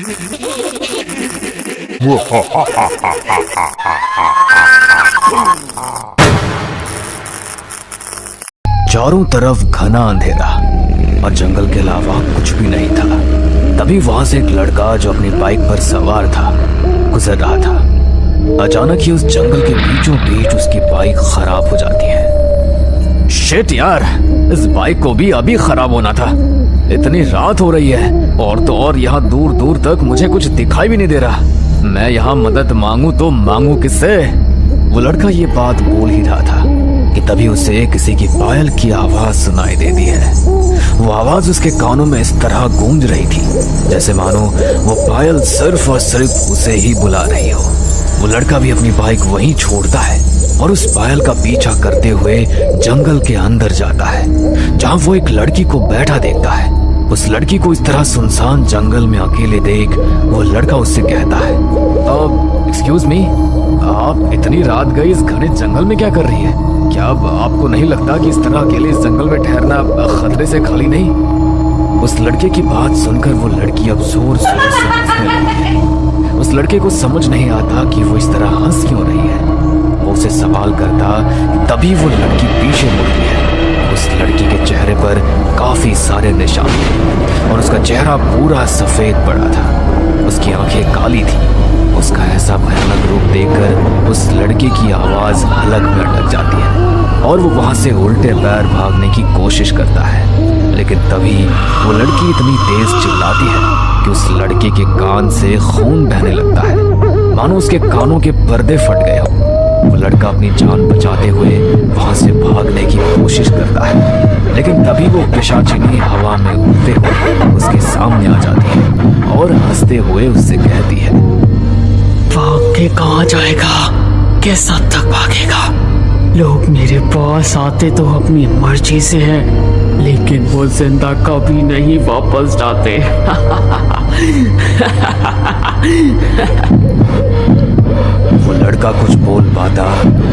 चारों तरफ घना अंधेरा और जंगल के अलावा कुछ भी नहीं था। तभी वहां से एक लड़का जो अपनी बाइक पर सवार था गुजर रहा था। अचानक ही उस जंगल के बीचों बीच उसकी बाइक खराब हो जाती है। शिट यार, इस बाइक को भी अभी खराब होना था। इतनी रात हो रही है और तो और यहाँ दूर दूर तक मुझे कुछ दिखाई भी नहीं दे रहा। मैं यहाँ मदद मांगू तो मांगू किससे? वो लड़का ये बात बोल ही रहा था कि तभी उसे किसी की पायल की आवाज सुनाई देती है। वो आवाज उसके कानों में इस तरह गूंज रही थी जैसे मानो वो पायल सिर्फ और सिर्फ उसे ही बुला रही हो। वो लड़का भी अपनी बाइक वहीं छोड़ता है और उस पायल का पीछा करते हुए जंगल के अंदर जाता है, जहाँ वो एक लड़की को बैठा देखता है। उस लड़की को इस तरह सुनसान जंगल में अकेले देख वो लड़का उससे कहता है, एक्सक्यूज मी, आप इतनी रात गई इस घने जंगल में क्या कर रही है? क्या आपको नहीं लगता कि इस तरह अकेले इस जंगल में ठहरना खतरे से खाली नहीं? उस लड़के की बात सुनकर वो लड़की अब जोर जोर से हंसने लगती है। उस लड़के को समझ नहीं आता कि वो इस तरह हंस क्यों रही है। वो उसे सवाल करता, तभी वो लड़की पीछे मुड़ती है। उस लड़की के चेहरे पर काफी सारे निशान थे और उसका चेहरा पूरा सफेद पड़ा था। उसकी आंखें काली थी। उसका ऐसा भयानक रूप देखकर उस लड़के की आवाज हलक में अटक जाती है और वो वहां से उल्टे पैर भागने की कोशिश करता है। लेकिन तभी वो लड़की इतनी तेज चिल्लाती है कि उस लड़के के कान से खून बहने लगता है, मानो उसके कानों के पर्दे फट गए हो। वो लड़का अपनी जान बचाते हुए वहां से भागने की कोशिश करता है, लेकिन तभी वो पिशाचिनी हवा में उड़ते हुए उसके सामने आ जाती है और हंसते हुए उससे कहती है, भाग के कहाँ जाएगा? कैसा तक भागेगा? लोग मेरे पास आते तो अपनी मर्जी से है, लेकिन वो जिंदा कभी नहीं वापस जाते। वो लड़का कुछ बोल पाता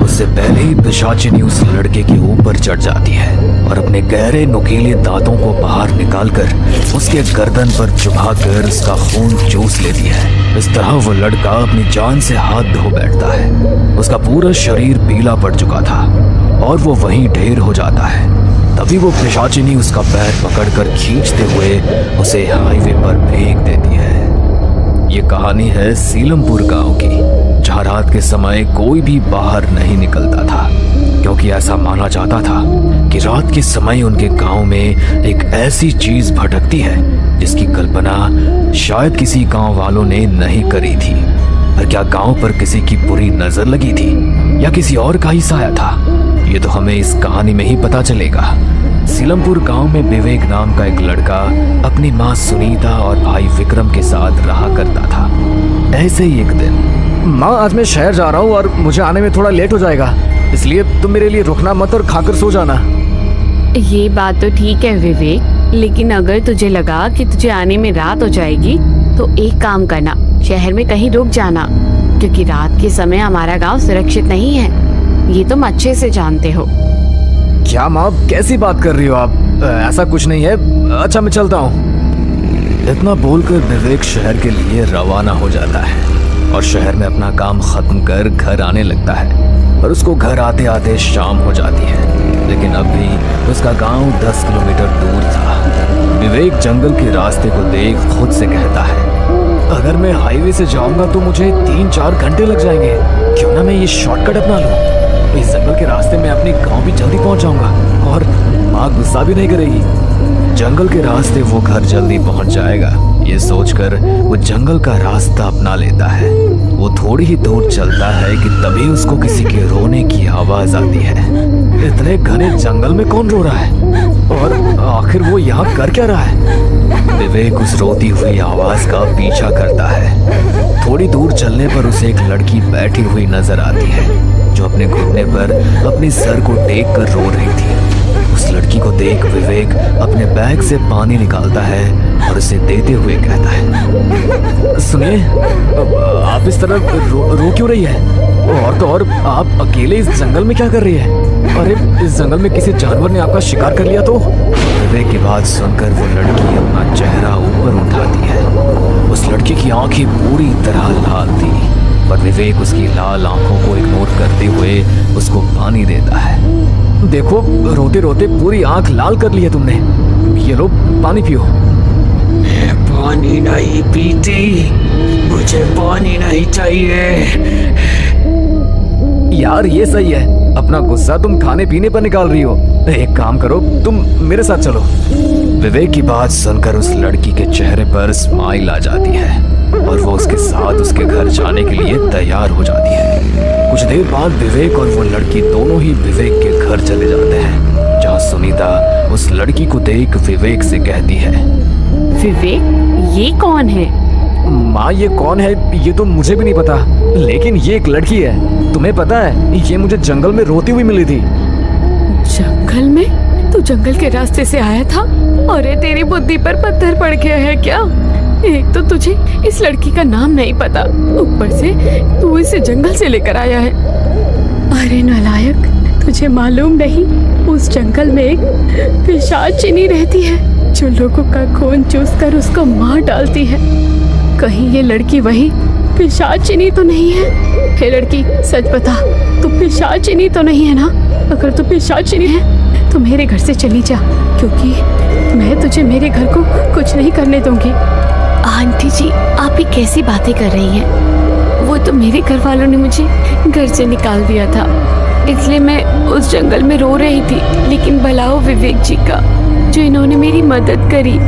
उससे पहले ही पिशाचिनी उस लड़के के ऊपर चढ़ जाती है और अपने गहरे नुकीले दांतों को बाहर निकालकर उसके गर्दन पर चुभाकर उसका खून चूस लेती है। इस तरह वो लड़का अपनी जान से हाथ धो बैठता है। उसका पूरा शरीर पीला पड़ चुका था और वो वहीं ढेर हो जाता है। तभी वो पिशाचिनी उसका पैर पकड़कर खींचते हुए उसे हाईवे पर फेंक देती है। ये कहानी है सीलमपुर गांव की, जहाँ रात के समय कोई भी बाहर नहीं निकलता था, क्योंकि ऐसा माना जाता था कि रात के समय उनके गांव में एक ऐसी चीज भटकती है जिसकी कल्पना शायद किसी गांव वालों ने नहीं करी थी। पर क्या गांव पर किसी की बुरी नजर लगी थी या किसी और का ही साया था, ये तो हमें इस कहानी में ही पता चलेगा। सीलमपुर गांव में विवेक नाम का एक लड़का अपनी माँ सुनीता और भाई विक्रम के साथ रहा करता था। ऐसे ही एक दिन, माँ आज मैं शहर जा रहा हूँ और मुझे आने में थोड़ा लेट हो जाएगा, इसलिए तुम मेरे लिए रुकना मत और खाकर सो जाना। ये बात तो ठीक है विवेक, लेकिन अगर तुझे लगा कि तुझे आने में रात हो जाएगी तो एक काम करना, शहर में कहीं रुक जाना, क्योंकि रात के समय हमारा गाँव सुरक्षित नहीं है। ये तुम अच्छे से जानते हो। क्या माँ, कैसी बात कर रही हो आप? ऐसा कुछ नहीं है। अच्छा मैं चलता हूँ। इतना बोलकर विवेक शहर के लिए रवाना हो जाता है और शहर में अपना काम खत्म कर घर आने लगता है। पर उसको घर आते आते शाम हो जाती है, लेकिन अब भी उसका गांव 10 किलोमीटर दूर था। विवेक जंगल के रास्ते को देख खुद से कहता है, अगर मैं हाईवे से जाऊंगा तो मुझे 3-4 घंटे लग जाएंगे। क्यों ना मैं ये शॉर्टकट अपना लूं? इस जंगल के रास्ते में अपने गांव भी जल्दी पहुंच जाऊंगा और माँ गुस्सा भी नहीं करेगी। जंगल के रास्ते वो घर जल्दी पहुंच जाएगा, ये सोचकर वो जंगल का रास्ता अपना लेता है। वो थोड़ी ही दूर चलता है कि तभी उसको किसी के रोने की आवाज आती है। इतने घने जंगल में कौन रो रहा है और आखिर वो यहाँ कर क्या रहा है? विवेक उस रोती हुई आवाज का पीछा करता है। थोड़ी दूर चलने पर उसे एक लड़की बैठी हुई नजर आती है जो अपने घुटने पर अपने सर को टेक कर रो रही थी। उस लड़की को देख विवेक अपने बैग से पानी निकालता है और उसे देते हुए कहता है, सुनिए, आप इस तरह रो क्यों रही है? और तो और आप अकेले इस जंगल में क्या कर रही है? अरे इस जंगल में किसी जानवर ने आपका शिकार कर लिया तो? विवेक की बात सुनकर वो लड़की अपना चेहरा ऊपर उठाती है। उस लड़की की उसकी आंखें पूरी तरह लाल थी, पर विवेक उसकी लाल आंखों को इग्नोर करते हुए उसको पानी देता है। देखो, रोते रोते पूरी आंख लाल कर ली है तुमने। ये लो, पानी पियो। मैं पानी नहीं पीती, मुझे पानी नहीं चाहिए। यार ये सही है, अपना गुस्सा तुम खाने पीने पर निकाल रही हो। एक काम करो, तुम मेरे साथ चलो। विवेक की बात सुनकर उस लड़की के चेहरे पर स्माइल आ जाती है और वो उसके साथ उसके घर जाने के लिए तैयार हो जाती है। कुछ देर बाद विवेक और वो लड़की दोनों ही विवेक के घर चले जाते हैं, जहाँ सुनीता उस लड़की को देख विवेक से कहती है, विवेक, ये कौन है? माँ ये कौन है ये तो मुझे भी नहीं पता, लेकिन ये एक लड़की है। तुम्हें पता है, ये मुझे जंगल में रोती हुई मिली थी। जंगल में? तू जंगल के रास्ते से आया था? अरे तेरी बुद्धि पर पत्थर पड़ गया है क्या? एक तो तुझे इस लड़की का नाम नहीं पता, ऊपर से तू इसे जंगल से लेकर आया है। अरे नालायक, तुझे मालूम नहीं उस जंगल में एक पिशाचिनी रहती है जो लोगों का खून चूसकर उसको मार डालती है। कहीं ये लड़की वही पिशाचिनी तो नहीं है? हे लड़की, सच बता, तू पिशाचिनी तो नहीं है ना? अगर तू पिशाचिनी है तो मेरे घर से चली जा, क्योंकि मैं तुझे मेरे घर को कुछ नहीं करने दूंगी। आंटी जी, आप ही कैसी बातें कर रही हैं? वो तो मेरे घर वालों ने मुझे घर से निकाल दिया था, इसलिए मैं उस जंगल में रो रही थी। लेकिन भला हो विवेक जी का, जो इन्होंने मेरी मदद करी।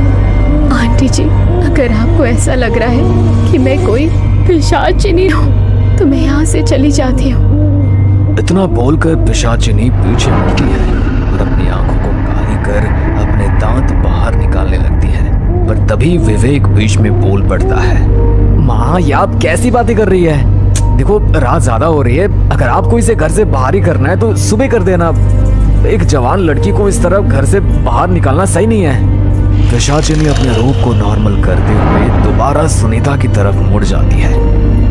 आंटी जी, अगर आपको ऐसा लग रहा है कि मैं कोई पिशाचिनी हूँ तो मैं यहाँ से चली जाती हूँ। इतना बोलकर पिशाचिनी पीछे मुड़ती है और अपनी आंखों को काली कर अपने दांत बाहर निकालने लगती है। पर तभी विवेक बीच में बोल पड़ता है, माँ ये आप कैसी बातें कर रही है? देखो, रात ज्यादा हो रही है, अगर आपको इसे घर से बाहर ही करना है तो सुबह कर देना। एक जवान लड़की को इस तरह घर से बाहर निकालना सही नहीं है। पिशाचिनी अपने रूप को नॉर्मल करते हुए दोबारा सुनीता की तरफ मुड़ जाती है।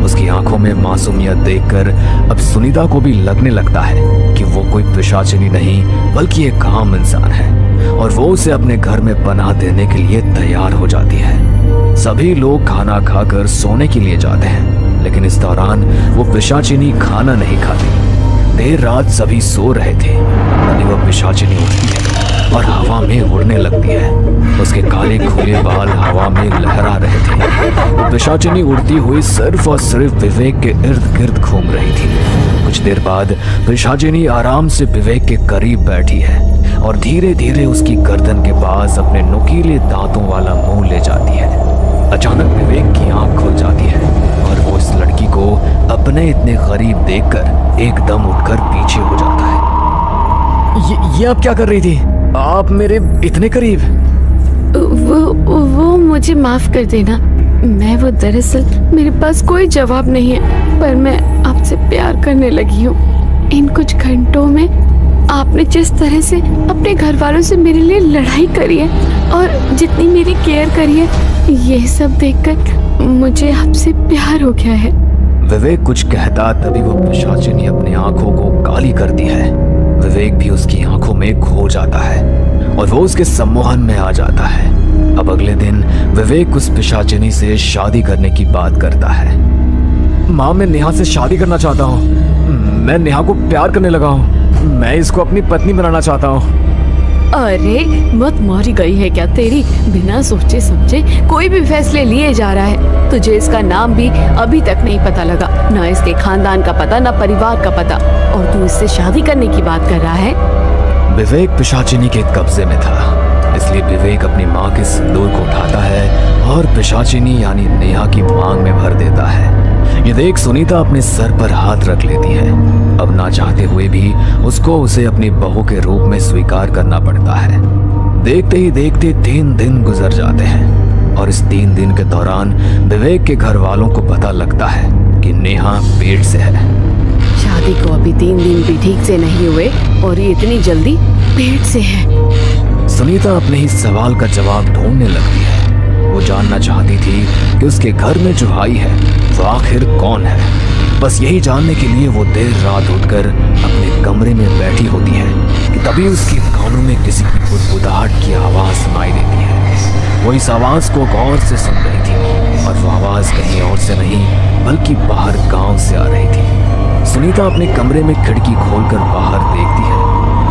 उसकी आंखों में मासूमियत देखकर अब सुनीता को भी लगने लगता है कि वो कोई पिशाचिनी नहीं बल्कि एक आम इंसान है, और वो उसे अपने घर में पनाह देने के लिए तैयार हो जाती है। सभी लोग खाना खाकर सोने के लिए जाते हैं, लेकिन इस दौरान वो पिशाचिनी खाना नहीं खाती। देर रात सभी सो रहे थे, तभी वो पिशाचिनी उठती है और हवा में उड़ने लगती है। उसके काले खुले बाल हवा में लहरा रहे थे। पिशाचिनी उड़ती हुई सिर्फ और सिर्फ विवेक के इर्द गिर्द घूम रही थी। कुछ देर बाद पिशाचिनी आराम से विवेक के करीब बैठी है और धीरे धीरे उसकी गर्दन के पास अपने नुकीले दांतों वाला मुंह ले जाती है। अचानक विवेक की आंख खुल जाती है और वो इस लड़की को अपने इतने करीब देखकर एकदम उठकर पीछे हो जाता है। ये आप क्या कर रही थी? आप मेरे इतने करीब? वो मुझे माफ कर देना। मैं वो दरअसल मेरे पास कोई जवाब नहीं है, पर मैं आपसे प्यार करने लगी हूँ। इन कुछ घंटों में आपने जिस तरह से अपने घर वालों से मेरे लिए लड़ाई करी है और जितनी मेरी केयर करी है, ये सब देखकर मुझे आपसे प्यार हो गया है। विवेक कुछ कहता तभी वो पिशाचिनी अपनी आंखों को काली करती है। विवेक भी उसकी आंखों में खो जाता है और वो उसके सम्मोहन में आ जाता है। अब अगले दिन विवेक उस पिशाचिनी से शादी करने की बात करता है। माँ, मैं नेहा से शादी करना चाहता हूँ। मैं नेहा को प्यार करने लगा हूँ। मैं इसको अपनी पत्नी बनाना चाहता हूँ। अरे मत मारी गई है क्या तेरी? बिना सोचे समझे कोई भी फैसले लिए जा रहा है। तुझे इसका नाम भी अभी तक नहीं पता लगा, ना इसके खानदान का पता, ना परिवार का पता, और तू इससे शादी करने की बात कर रहा है। विवेक पिशाचिनी के कब्जे में था, इसलिए विवेक अपनी माँ के सिंदूर को उठाता है और पिशाचिनी यानी नेहा की मांग में भर देता है। ये देख सुनीता अपने सर पर हाथ रख लेती है। अब ना चाहते हुए भी उसको उसे अपनी बहू के रूप में स्वीकार करना पड़ता है। देखते ही देखते 3 दिन गुजर जाते हैं और इस 3 दिन के दौरान विवेक के घर वालों को पता लगता है कि नेहा पेट से है। शादी को अभी 3 दिन भी ठीक से नहीं हुए और ये इतनी जल्दी पेट से है। सुनीता अपने ही सवाल का जवाब ढूंढने लगती है। वो जानना चाहती थी कि उसके घर में जो आई है वो आखिर कौन है। बस यही जानने के लिए वो देर रात उठकर अपने कमरे में बैठी होती है कि तभी उसके कानों में किसी की बुदबुदाहट की आवाज़ सुनाई देती है। वो इस आवाज़ को गौर से सुन रही थी और वो आवाज कहीं और से नहीं बल्कि बाहर गांव से आ रही थी। सुनीता अपने कमरे में खिड़की खोलकर बाहर देखती है,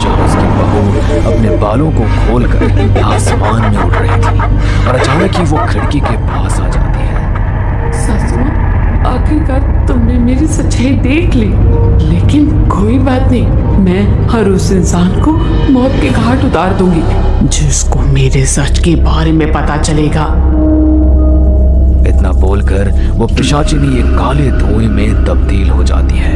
जहाँ उसकी बहू अपने बालों को खोलकर आसमान में उड़ रही थी और अचानक ही वो खिड़की के पास आ जाती है। सच में आखिरकार तुमने मेरी सच्चाई देख ली, लेकिन कोई बात नहीं, मैं हर उस इंसान को मौत के घाट उतार दूंगी जिसको मेरे सच के बारे में पता चलेगा। इतना बोलकर वो पिशाचिनी एक काले धुएं में तब्दील हो जाती है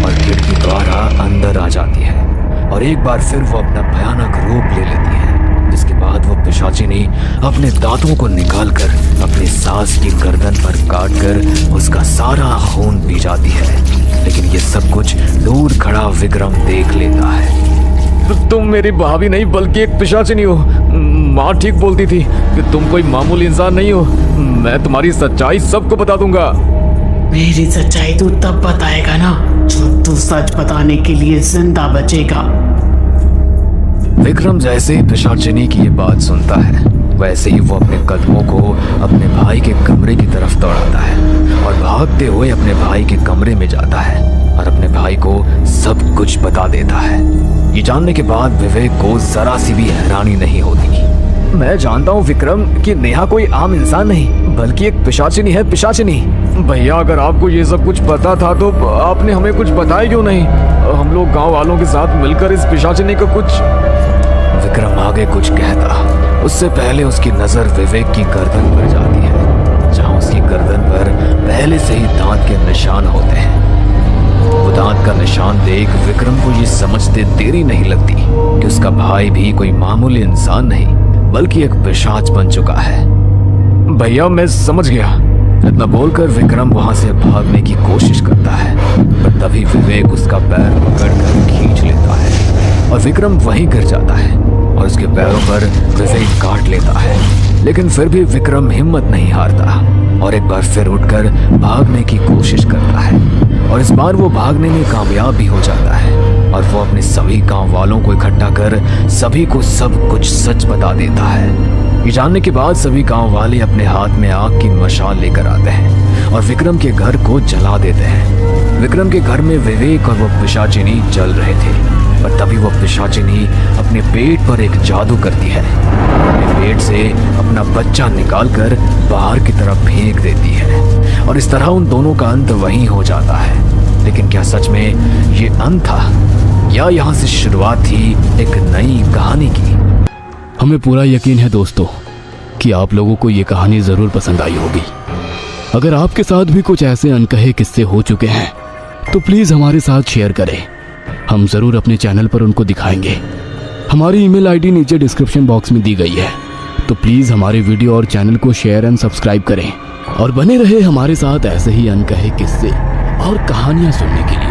और खिड़की द्वारा अंदर आ जाती है और एक बार फिर वो अपना भयानक रूप ले लेती है, जिसके बाद वो पिशाचिनी अपने दांतों को निकालकर अपनी सास की गर्दन पर काटकर उसका सारा खून पी जाती है। लेकिन ये सब कुछ दूर खड़ा विक्रम देख लेता है। तुम मेरी भाभी नहीं बल्कि एक पिशाचिनी हो। माँ ठीक बोलती थी कि तुम कोई मामूली इंसान नहीं हो। मैं तुम्हारी सच्चाई सबको बता दूंगा। मेरी सच्चाई तू तब बताएगा ना जब तू सच बताने के लिए जिंदा बचेगा। विक्रम जैसे ही पिशाचिनी की ये बात सुनता है, वैसे ही वो अपने कदमों को अपने भाई के कमरे की तरफ दौड़ाता है और भागते हुए अपने भाई के कमरे में जाता है और अपने भाई को सब कुछ बता देता है। ये जानने के बाद विवेक को जरा सी भी हैरानी नहीं होती। मैं जानता हूँ विक्रम कि नेहा कोई आम इंसान नहीं बल्कि एक पिशाचिनी है, पिशाचिनी। भैया अगर आपको ये सब कुछ पता था तो आपने हमें कुछ बताया क्यों नहीं? हम लोग गांव वालों के साथ मिलकर इस पिशाचिनी को कुछ। विक्रम आगे कुछ कहता उससे पहले उसकी नजर विवेक की गर्दन पर जाती है, जहां उसकी गर्दन पर पहले से ही दांत के निशान होते हैं। वो दांत का निशान देख विक्रम को ये समझते देरी नहीं लगती कि उसका भाई भी कोई मामूली इंसान नहीं बल्कि एक पिशाच बन चुका है। भैया मैं समझ गया। इतना बोलकर विक्रम वहां से भागने की कोशिश करता है, पर तभी विवेक उसका पैर पकड़कर खींच लेता है और विक्रम वहीं गिर जाता है और उसके पैरों पर विवेक काट लेता है। लेकिन फिर भी विक्रम हिम्मत नहीं हारता और एक बार फिर उठकर भागने की कोशिश करता है और इस बार वो भागने में कामयाब भी हो जाता है और वो अपने सभी गांव वालों को इकट्ठा कर सभी को सब कुछ सच बता देता है। ये जानने के बाद सभी गांव वाले अपने हाथ में आग की मशाल लेकर आते हैं और विक्रम के घर को जला देते हैं। विक्रम के घर में विवेक और वो पिशाचिनी जल रहे थे, पर तभी वो पिशाचिनी अपने पेट पर एक जादू करती है। अपने पेट से अपना बच्चा निकालकर बाहर की तरफ फेंक देती है और इस तरह उन दोनों का अंत वहीं हो जाता है। लेकिन क्या सच में ये अंत था या यहाँ से शुरुआत थी एक नई कहानी की? हमें पूरा यकीन है दोस्तों कि आप लोगों को ये कहानी ज़रूर पसंद आई होगी। अगर आपके साथ भी कुछ ऐसे अनकहे किस्से हो चुके हैं तो प्लीज़ हमारे साथ शेयर करें, हम ज़रूर अपने चैनल पर उनको दिखाएंगे। हमारी ईमेल आईडी नीचे डिस्क्रिप्शन बॉक्स में दी गई है, तो प्लीज़ हमारे वीडियो और चैनल को शेयर एंड सब्सक्राइब करें और बने रहे हमारे साथ ऐसे ही अनकहे किस्से और कहानियाँ सुनने के लिए।